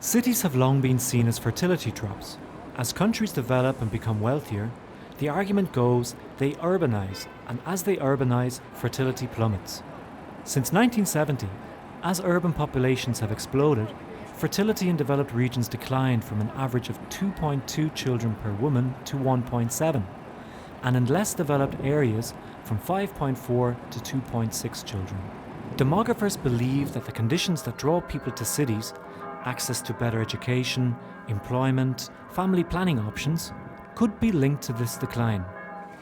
Cities have long been seen as fertility traps. As countries develop and become wealthier, the argument goes they urbanise, and as they urbanise, fertility plummets. Since 1970, as urban populations have exploded, fertility in developed regions declined from an average of 2.2 children per woman to 1.7, and in less developed areas from 5.4 to 2.6 children. Demographers believe that the conditions that draw people to cities, access to better education, employment, family planning options, could be linked to this decline.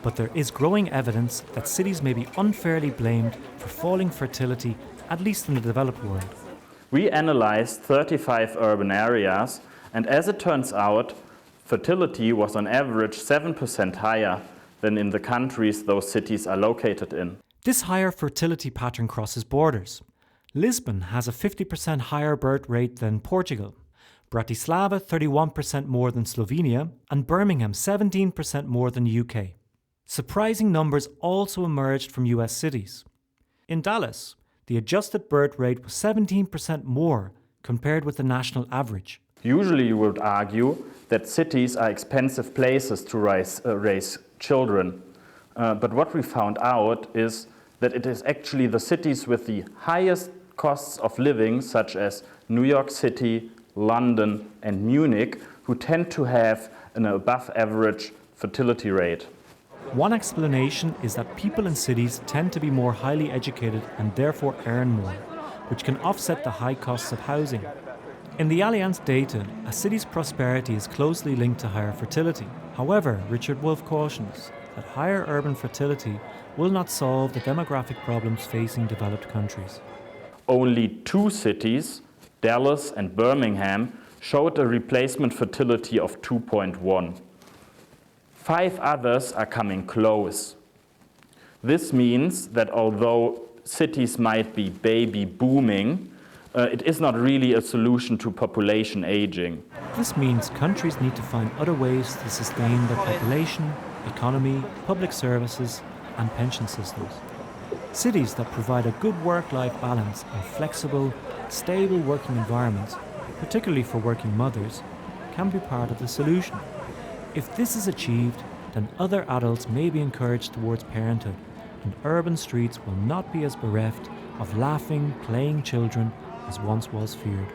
But there is growing evidence that cities may be unfairly blamed for falling fertility, at least in the developed world. We analyzed 35 urban areas, and as it turns out, fertility was on average 7% higher than in the countries those cities are located in. This higher fertility pattern crosses borders. Lisbon has a 50% higher birth rate than Portugal, Bratislava 31% more than Slovenia, and Birmingham 17% more than the UK. Surprising numbers also emerged from US cities. In Dallas, the adjusted birth rate was 17% more compared with the national average. Usually you would argue that cities are expensive places to raise children. But what we found out is that it is actually the cities with the highest costs of living, such as New York City, London, and Munich, who tend to have an above average fertility rate. One explanation is that people in cities tend to be more highly educated and therefore earn more, which can offset the high costs of housing. In the Allianz data, a city's prosperity is closely linked to higher fertility. However, Richard Wolff cautions that higher urban fertility will not solve the demographic problems facing developed countries. Only 2 cities, Dallas and Birmingham, showed a replacement fertility of 2.1. 5 others are coming close. This means that although cities might be baby booming, it is not really a solution to population aging. This means countries need to find other ways to sustain their population, economy, public services, and pension systems. Cities that provide a good work-life balance and flexible, stable working environments, particularly for working mothers, can be part of the solution. If this is achieved, then other adults may be encouraged towards parenthood, and urban streets will not be as bereft of laughing, playing children as once was feared.